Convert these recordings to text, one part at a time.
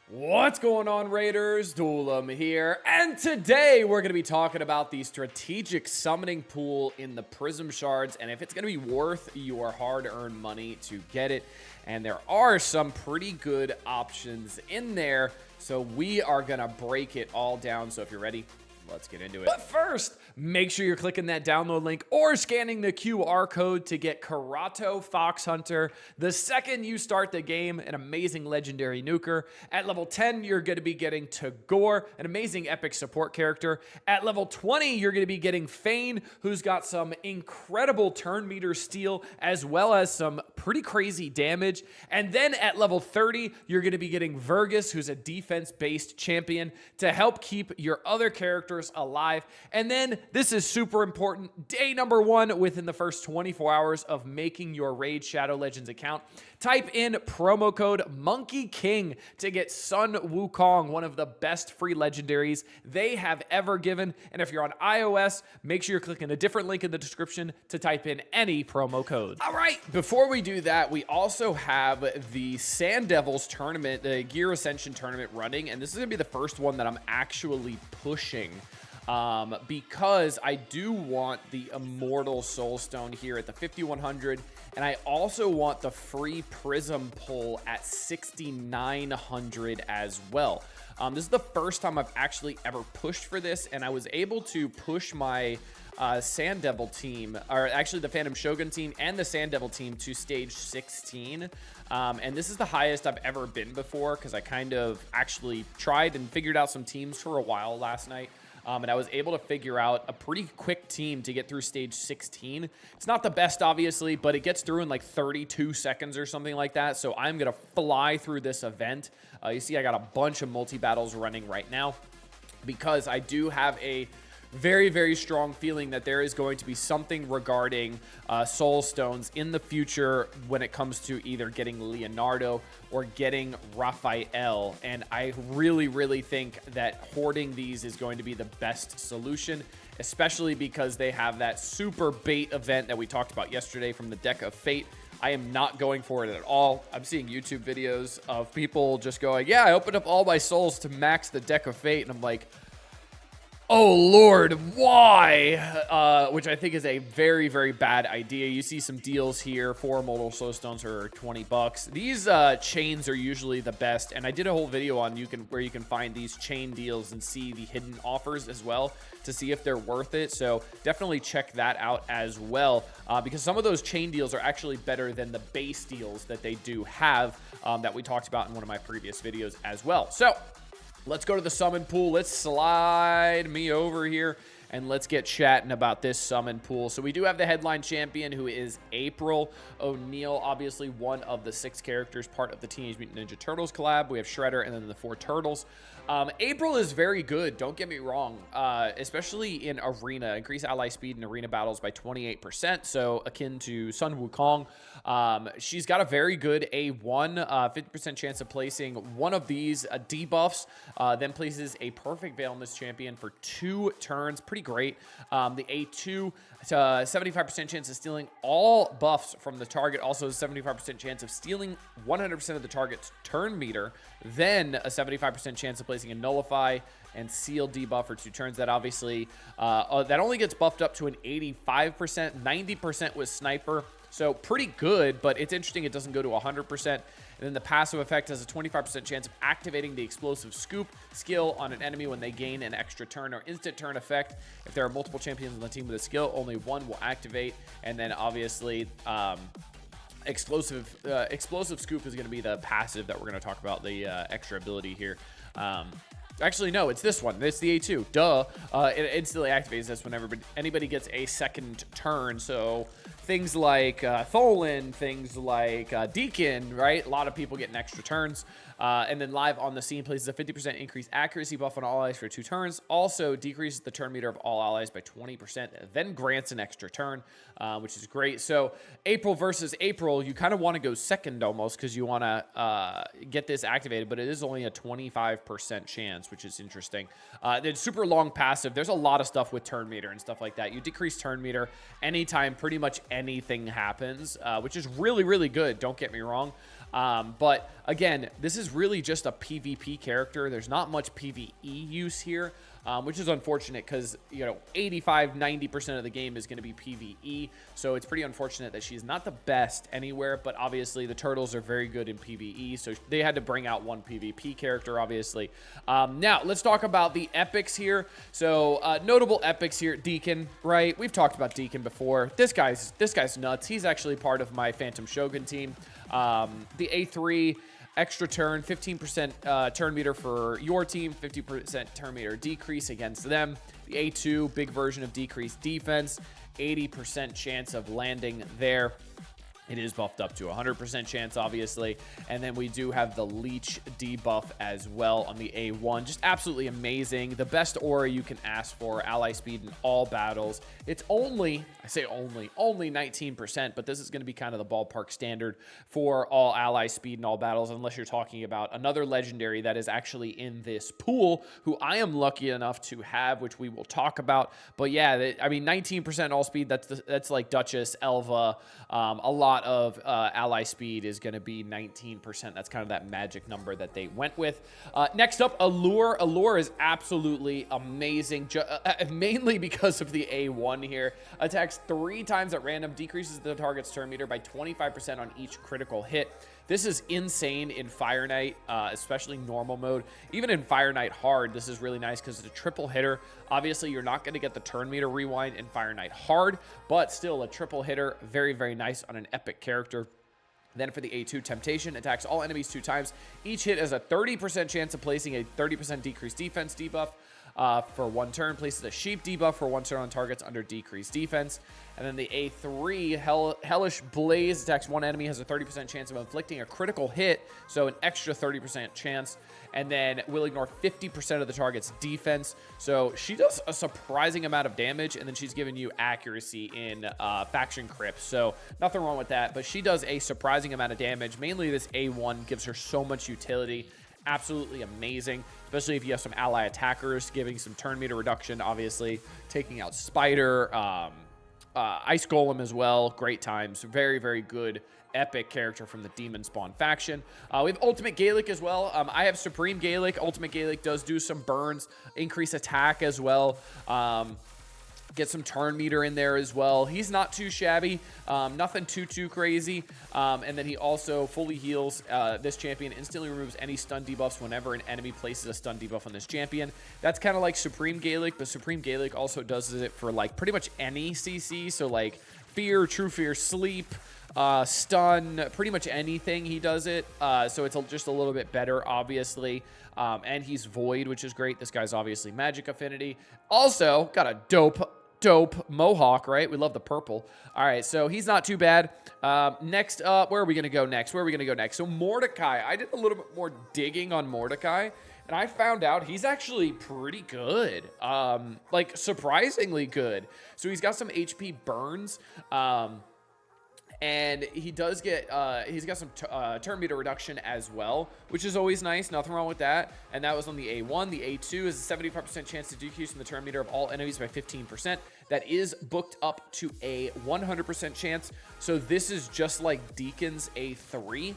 What's going on, Raiders? Duelam here, and today we're going to be talking about the strategic summoning pool in the Prism Shards, and if it's going to be worth your hard-earned money to get it. And there are some pretty good options in there, so we are going to break it all down. So if you're ready, let's get into it. But first, make sure you're clicking that download link or scanning the QR code to get Karato Fox Hunter. The second you start the game, an amazing legendary nuker. At level 10, you're going to be getting Tagore, an amazing epic support character. At level 20, you're going to be getting Fane, who's got some incredible turn meter steal, as well as some pretty crazy damage. And then at level 30, you're going to be getting Vergus, who's a defense-based champion, to help keep your other characters alive. And then this is super important. Day number 1 within the first 24 hours of making your Raid Shadow Legends account. Type in promo code Monkey King to get Sun Wukong, one of the best free legendaries they have ever given. And if you're on iOS, make sure you're clicking a different link in the description to type in any promo code. All right, before we do that, we also have the Sand Devils tournament, the Gear Ascension tournament running. And this is going to be the first one that I'm actually pushing. Because I do want the Immortal Soulstone here at the 5100, and I also want the free Prism pull at 6900 as well. This is the first time I've actually ever pushed for this, and I was able to push my Sand Devil team, or actually the Phantom Shogun team and the Sand Devil team, to stage 16. And this is the highest I've ever been before, because I kind of actually tried and figured out some teams for a while last night. And I was able to figure out a pretty quick team to get through stage 16. It's not the best, obviously, but it gets through in like 32 seconds or something like that. So I'm going to fly through this event. You see, I got a bunch of multi-battles running right now because I do have a very, very strong feeling that there is going to be something regarding Soul Stones in the future when it comes to either getting Leonardo or getting Raphael. And I really, really think that hoarding these is going to be the best solution, especially because they have that super bait event that we talked about yesterday from the Deck of Fate. I am not going for it at all. I'm seeing YouTube videos of people just going, yeah, I opened up all my souls to max the Deck of Fate. And I'm like, oh Lord, why? Which I think is a very, very bad idea. You see some deals here for Immortal Soulstones for 20 bucks. These chains are usually the best, and I did a whole video on where you can find these chain deals and see the hidden offers as well to see if they're worth it. So definitely check that out as well, because some of those chain deals are actually better than the base deals that they do have that we talked about in one of my previous videos as well. So let's go to the summon pool. Let's slide me over here and let's get chatting about this summon pool. So we do have the headline champion, who is April O'Neil, obviously one of the 6 characters part of the Teenage Mutant Ninja Turtles collab. We have Shredder and then the 4 Turtles. April is very good, don't get me wrong, especially in arena. Increase ally speed in arena battles by 28%, so akin to Sun Wukong. She's got a very good A1, 50% chance of placing one of these debuffs, then places a perfect Veil on this champion for 2 turns. Pretty great. The A2, 75% chance of stealing all buffs from the target, also a 75% chance of stealing 100% of the target's turn meter, then a 75% chance of placing a Nullify and Seal debuff for 2 turns. That obviously, that only gets buffed up to an 85%, 90% with Sniper. So pretty good, but it's interesting it doesn't go to 100%. And then the passive effect has a 25% chance of activating the Explosive Scoop skill on an enemy when they gain an extra turn or instant turn effect. If there are multiple champions on the team with a skill, only one will activate. And then obviously, Explosive Scoop is going to be the passive that we're going to talk about, the extra ability here. Actually, no, it's this one. It's the A2. Duh. It instantly activates this whenever anybody gets a second turn. So things like Tholen, things like Deacon, right? A lot of people getting extra turns. And then live on the scene places a 50% increased accuracy buff on all allies for 2 turns. Also decreases the turn meter of all allies by 20%, then grants an extra turn, which is great. So April versus April, you kind of want to go second almost because you want to get this activated, but it is only a 25% chance, which is interesting. It's super long passive. There's a lot of stuff with turn meter and stuff like that. You decrease turn meter anytime pretty much anything happens, which is really, really good. Don't get me wrong. But again, this is really just a PvP character. There's not much PvE use here, which is unfortunate because, you know, 85-90% of the game is going to be PvE. So it's pretty unfortunate that she's not the best anywhere, but obviously the turtles are very good in PvE. So they had to bring out one PvP character, obviously. Now let's talk about the epics here. So notable epics here, Deacon, right? We've talked about Deacon before. This guy's nuts. He's actually part of my Phantom Shogun team. The A3 extra turn, 15% turn meter for your team, 50% turn meter decrease against them. The A2, big version of decreased defense, 80% chance of landing there. It is buffed up to 100% chance, obviously. And then we do have the Leech debuff as well on the A1. Just absolutely amazing. The best aura you can ask for, ally speed in all battles. It's only, I say only 19%, but this is going to be kind of the ballpark standard for all ally speed in all battles, unless you're talking about another legendary that is actually in this pool, who I am lucky enough to have, which we will talk about. But yeah, I mean, 19% all speed, that's like Duchess, Elva, a lot of ally speed is going to be 19%. That's kind of that magic number that they went with. Next up, Allure. Allure is absolutely amazing, mainly because of the A1 here. Attacks 3 times at random, decreases the target's turn meter by 25% on each critical hit. This is insane in Fire Knight, especially normal mode. Even in Fire Knight hard, this is really nice because it's a triple hitter. Obviously, you're not going to get the turn meter rewind in Fire Knight hard, but still a triple hitter. Very, very nice on an epic character. Then for the A2, Temptation, attacks all enemies 2 times. Each hit has a 30% chance of placing a 30% decreased defense debuff for 1 turn. Places a sheep debuff for 1 turn on targets under decreased defense. And then the A3, Hellish Blaze, attacks 1 enemy, has a 30% chance of inflicting a critical hit, so an extra 30% chance. And then will ignore 50% of the target's defense. So she does a surprising amount of damage, and then she's giving you accuracy in faction crypt. So nothing wrong with that, but she does a surprising amount of damage. Mainly this A1 gives her so much utility. Absolutely amazing, especially if you have some ally attackers, giving some turn meter reduction, obviously taking out Spider, Ice Golem as well. Great times. Very, very good epic character from the Demon Spawn faction. We have Ultimate Gaelic as well. I have Supreme Gaelic. Ultimate Gaelic does do some burns, increase attack as well. Get some turn meter in there as well. He's not too shabby. Nothing too crazy. And then he also fully heals. This champion instantly removes any stun debuffs whenever an enemy places a stun debuff on this champion. That's kind of like Supreme Gaelic, but Supreme Gaelic also does it for like pretty much any CC. So like Fear, True Fear, Sleep, stun, pretty much anything he does it. So it's just a little bit better, obviously. And he's Void, which is great. This guy's obviously Magic Affinity. Also got a dope mohawk, right? We love the purple. All right, so he's not too bad. Next up, where are we going to go next? So Mordecai. I did a little bit more digging on Mordecai, and I found out he's actually pretty good. Like, surprisingly good. So he's got some HP burns. And he does get, he's got some turn meter reduction as well, which is always nice. Nothing wrong with that. And that was on the A1. The A2 is a 75% chance to decrease in the turn meter of all enemies by 15%. That is booked up to a 100% chance. So this is just like Deacon's A3,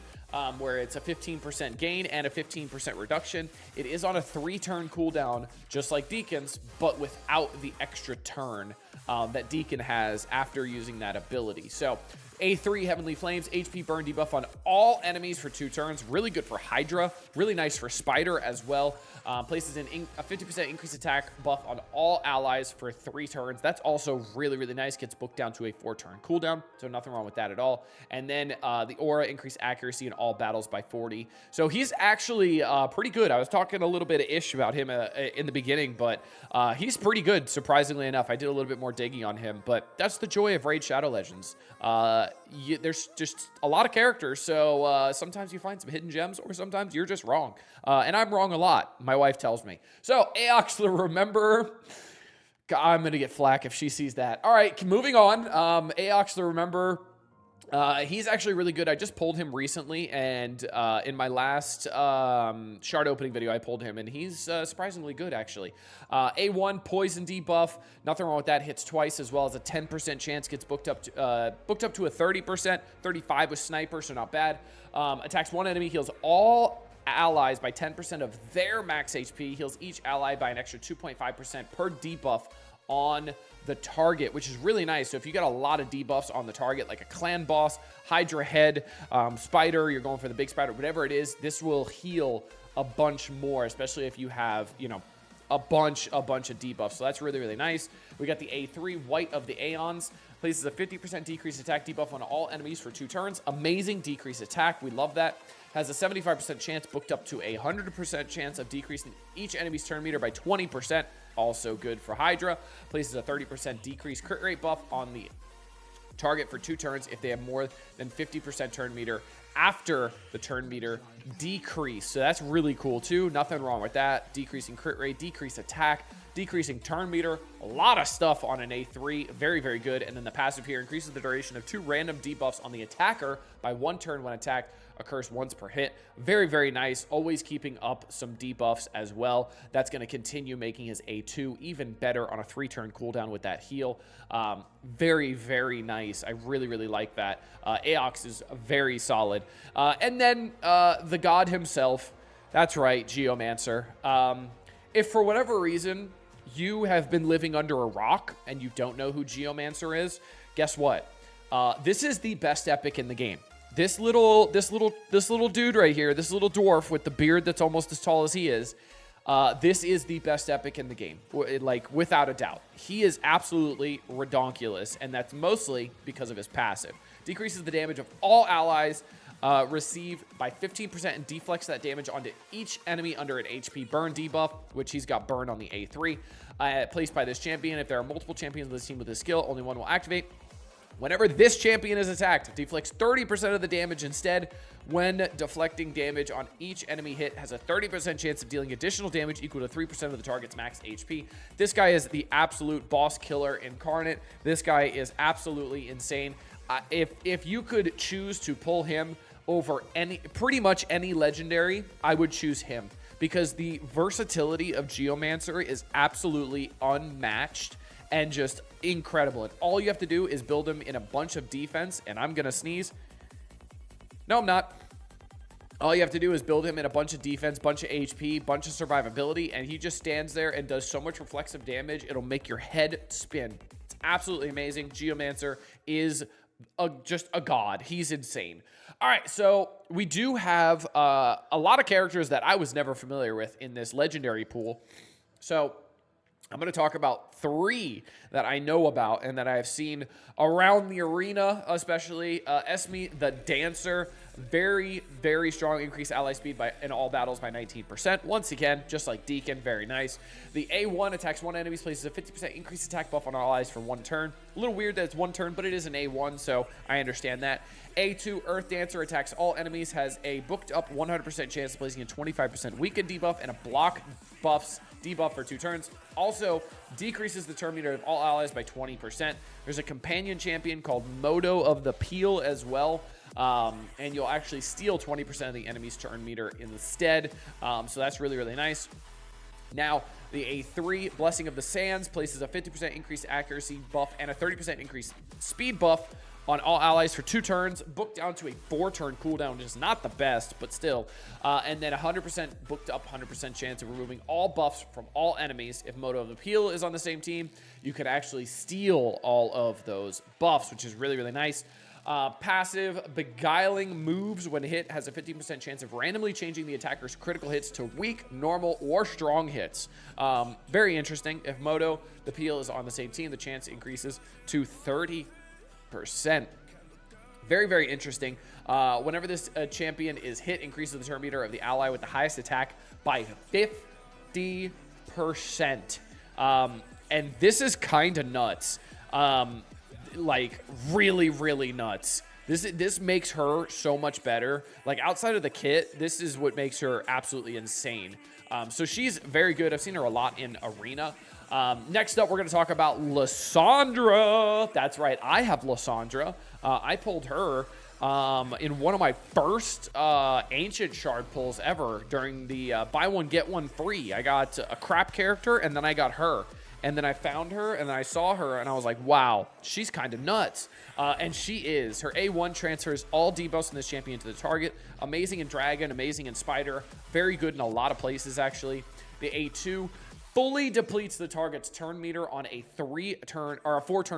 where it's a 15% gain and a 15% reduction. It is on a 3-turn cooldown, just like Deacon's, but without the extra turn that Deacon has after using that ability. So A3, Heavenly Flames, HP burn debuff on all enemies for 2 turns. Really good for Hydra. Really nice for Spider as well. Places a 50% increased attack buff on all allies for 3 turns. That's also really, really nice. Gets booked down to a 4-turn cooldown, so nothing wrong with that at all. And then the aura, increased accuracy in all battles by 40. So he's actually pretty good. I was talking a little bit of ish about him in the beginning, but he's pretty good, surprisingly enough. I did a little bit more digging on him, but that's the joy of Raid Shadow Legends. There's just a lot of characters, so sometimes you find some hidden gems, or sometimes you're just wrong. And I'm wrong a lot, my wife tells me. So, Aox the Rememberer. God, I'm going to get flack if she sees that. All right, moving on. Aox the Rememberer. He's actually really good. I just pulled him recently, and in my last shard opening video, I pulled him, and he's surprisingly good, actually. A1 poison debuff, nothing wrong with that. Hits twice, as well as a 10% chance. Gets booked up to a 30%, 35 with sniper, so not bad. Attacks one enemy, heals all allies by 10% of their max HP. Heals each ally by an extra 2.5% per debuff on the target, which is really nice. So if you got a lot of debuffs on the target, like a clan boss, Hydra head, spider, you're going for the big spider, whatever it is, this will heal a bunch more, especially if you have, you know, a bunch of debuffs. So that's really, really nice. We got the A3, White of the Aeons. Places a 50% decreased attack debuff on all enemies for 2 turns. Amazing decreased attack. We love that. Has a 75% chance, booked up to a 100% chance of decreasing each enemy's turn meter by 20%. Also good for Hydra. Places a 30% decreased crit rate buff on the target for 2 turns if they have more than 50% turn meter after the turn meter decrease. So that's really cool too. Nothing wrong with that. Decreasing crit rate, decreased attack, decreasing turn meter. A lot of stuff on an A3. Very, very good. And then the passive here increases the duration of 2 random debuffs on the attacker by 1 turn when attacked. Occurs once per hit. Very, very nice. Always keeping up some debuffs as well. That's going to continue making his A2 even better on a 3-turn cooldown with that heal. Very, very nice. I really, really like that. Aox is very solid. And then the god himself. That's right, Geomancer. If for whatever reason you have been living under a rock and you don't know who Geomancer is, guess what? This is the best epic in the game. This little dude right here, this little dwarf with the beard that's almost as tall as he is, this is the best epic in the game, like without a doubt. He is absolutely redonkulous, and that's mostly because of his passive. Decreases the damage of all allies received by 15% and deflects that damage onto each enemy under an HP burn debuff, which he's got burn on the A3. Placed by this champion. If there are multiple champions on this team with this skill, only one will activate. Whenever this champion is attacked, deflects 30% of the damage instead. When deflecting damage on each enemy hit, has a 30% chance of dealing additional damage equal to 3% of the target's max HP. This guy is the absolute boss killer incarnate. This guy is absolutely insane. If you could choose to pull him over pretty much any legendary, I would choose him, because the versatility of Geomancer is absolutely unmatched and just incredible. And all you have to do is build him in a bunch of defense, and I'm gonna sneeze. No, I'm not. All you have to do is build him in a bunch of defense, bunch of HP, bunch of survivability, and he just stands there and does so much reflexive damage, it'll make your head spin. It's absolutely amazing. Geomancer is just a god. He's insane. All right, so we do have a lot of characters that I was never familiar with in this legendary pool. So I'm going to talk about 3 that I know about and that I have seen around the arena, especially Esme the Dancer. Very, very strong. Increased ally speed in all battles by 19%. Once again, just like Deacon, very nice. The A1 attacks 1 enemy's, places a 50% increased attack buff on all allies for 1 turn. A little weird that it's 1 turn, but it is an A1, so I understand that. A2 Earth Dancer attacks all enemies, has a booked up 100% chance of placing a 25% weakened debuff and a block buffs debuff for 2 turns. Also decreases the turn meter of all allies by 20%. There's a companion champion called Moto of the Peel as well. And you'll actually steal 20% of the enemy's turn meter instead. So that's really, really nice. Now, the A3, Blessing of the Sands, places a 50% increased accuracy buff and a 30% increased speed buff on all allies for 2 turns, booked down to a 4-turn cooldown, which is not the best, but still. And then 100% booked up 100% chance of removing all buffs from all enemies. If Moto of the Peel is on the same team, you can actually steal all of those buffs, which is really, really nice. Passive Beguiling moves when hit, has a 15% chance of randomly changing the attacker's critical hits to weak, normal, or strong hits. Very interesting. If Moto the Peel is on the same team, the chance increases to 30%. Very, very interesting. Whenever this champion is hit, increases the turn meter of the ally with the highest attack by 50%. And this is kind of nuts. Like really, really nuts. This makes her so much better. Like outside of the kit, this is what makes her absolutely insane. So she's very good. I've seen her a lot in Arena. Next up, we're going to talk about Lysandra. That's right, I have Lysandra. I pulled her in one of my first Ancient Shard pulls ever during the buy one, get one free. I got a crap character, and then I got her. And then I found her, and then I saw her, and I was like, wow, she's kind of nuts. And she is. Her A1 transfers all debuffs in this champion to the target. Amazing in Dragon, amazing in Spider. Very good in a lot of places, actually. The A2 fully depletes the target's turn meter on a 4-turn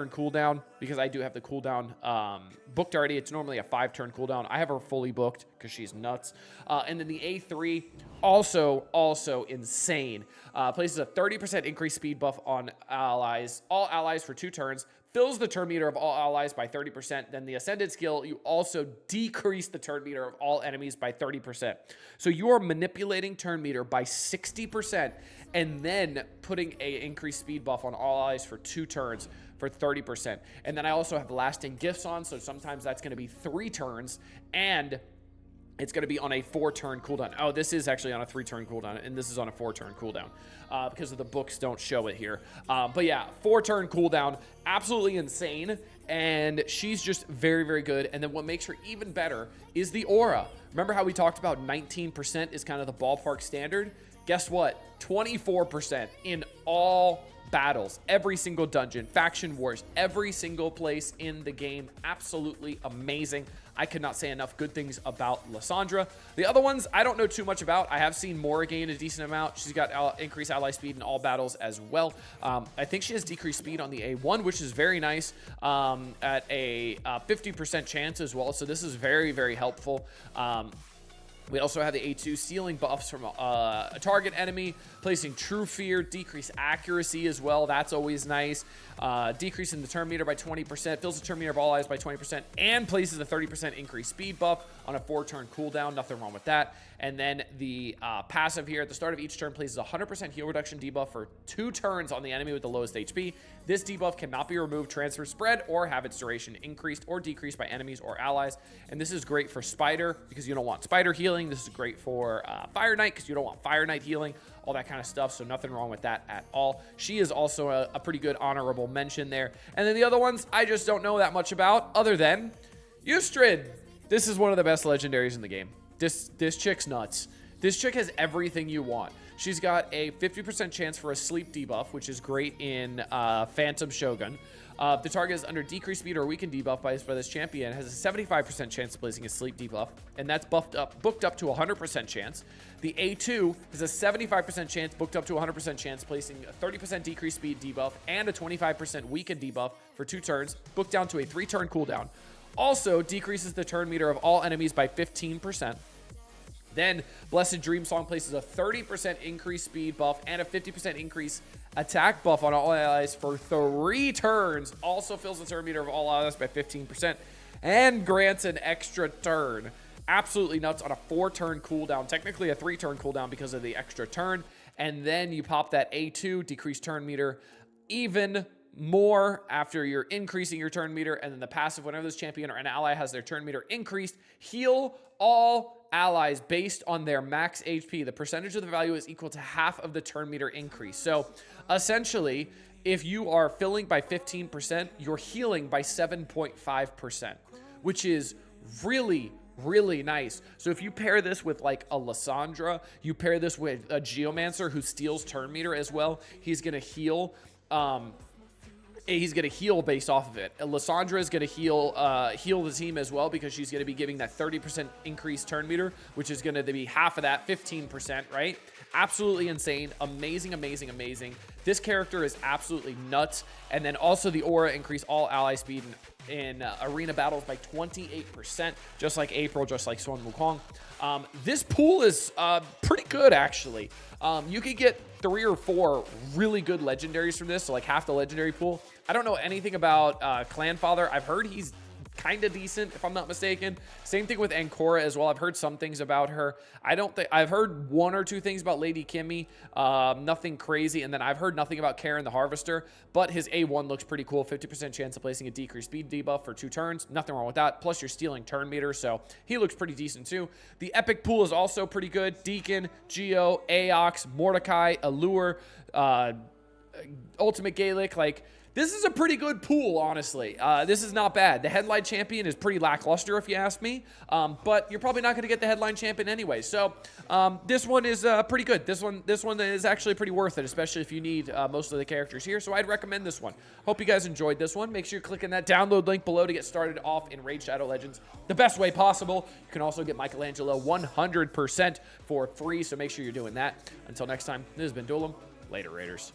cooldown, because I do have the cooldown booked already. It's normally a 5-turn cooldown. I have her fully booked because she's nuts. And then the A3, also insane. Places a 30% increased speed buff on allies, all allies for 2 turns. Fills the turn meter of all allies by 30%. Then the Ascended skill, you also decrease the turn meter of all enemies by 30%. So you are manipulating turn meter by 60% and then putting a increased speed buff on all allies for 2 turns for 30%. And then I also have lasting gifts on, so sometimes that's going to be 3 turns, and it's going to be on a 4-turn cooldown. Oh, this is actually on a 3-turn cooldown, and this is on a 4-turn cooldown because of the books don't show it here. But yeah, 4-turn cooldown, absolutely insane, and she's just very, very good. And then what makes her even better is the aura. Remember how we talked about 19% is kind of the ballpark standard? Guess what? 24% in all battles, every single dungeon, faction wars, every single place in the game. Absolutely amazing. I could not say enough good things about Lysandra. The other ones I don't know too much about. I have seen Mora gain a decent amount. She's got increased ally speed in all battles as well. I think she has decreased speed on the A1, which is very nice, at a 50% chance as well. So this is very, very helpful. We also have the A2 stealing buffs from a target enemy, placing True Fear, decrease accuracy as well. That's always nice. Decreasing the turn meter by 20%, fills the turn meter of all allies by 20%, and places a 30% increased speed buff on a 4-turn cooldown. Nothing wrong with that. And then the passive here at the start of each turn places a 100% heal reduction debuff for 2 turns on the enemy with the lowest HP. This debuff cannot be removed, transfer, spread, or have its duration increased or decreased by enemies or allies. And this is great for Spider because you don't want Spider healing. This is great for Fire Knight because you don't want Fire Knight healing, all that kind of stuff. So nothing wrong with that at all. She is also a pretty good honorable mention there. And then the other ones I just don't know that much about, other than Ustrid. This is one of the best legendaries in the game. This chick's nuts. This chick has everything you want. She's got a 50% chance for a sleep debuff, which is great in Phantom Shogun. The target is under decreased speed or weakened debuff by this champion, has a 75% chance of placing a sleep debuff, and that's booked up to 100% chance. The A2 has a 75% chance, booked up to 100% chance, placing a 30% decreased speed debuff and a 25% weakened debuff for 2 turns, booked down to a 3-turn cooldown. Also decreases the turn meter of all enemies by 15%. Then Blessed Dream Song places a 30% increased speed buff and a 50% increase attack buff on all allies for 3 turns. Also fills the turn meter of all allies by 15% and grants an extra turn. Absolutely nuts on a 4-turn cooldown. Technically a 3-turn cooldown because of the extra turn. And then you pop that A2, decrease turn meter even more after you're increasing your turn meter. And then the passive, whenever this champion or an ally has their turn meter increased, heal all allies based on their max HP. The percentage of the value is equal to half of the turn meter increase. So essentially, if you are filling by 15%, you're healing by 7.5%, which is really, really nice. So if you pair this with like a Lysandra, you pair this with a Geomancer who steals turn meter as well, he's going to heal. He's going to heal based off of it. Lysandra is going to heal the team as well because she's going to be giving that 30% increased turn meter, which is going to be half of that, 15%, right? Absolutely insane. Amazing, amazing, amazing. This character is absolutely nuts. And then also the aura increase all ally speed in arena battles by 28%, just like April, just like Sun Wukong. This pool is pretty good, actually. You could get 3 or 4 really good legendaries from this, so like half the legendary pool. I don't know anything about Clanfather. I've heard he's kind of decent, if I'm not mistaken. Same thing with Ancora as well. I've heard some things about her. I've heard 1 or 2 things about Lady Kimmy, nothing crazy. And then I've heard nothing about Karen the Harvester, but his A1 looks pretty cool. 50% chance of placing a decreased speed debuff for 2 turns. Nothing wrong with that. Plus you're stealing turn meter, so he looks pretty decent too. The epic pool is also pretty good. Deacon, Geo, Aox, Mordecai, Allure, Ultimate Gaelic, like, this is a pretty good pool, honestly. This is not bad. The headline champion is pretty lackluster, if you ask me, but you're probably not going to get the headline champion anyway. So this one is pretty good. This one is actually pretty worth it, especially if you need most of the characters here. So I'd recommend this one. Hope you guys enjoyed this one. Make sure you're clicking that download link below to get started off in Raid Shadow Legends the best way possible. You can also get Michelangelo 100% for free, so make sure you're doing that. Until next time, this has been Duelim. Later, Raiders.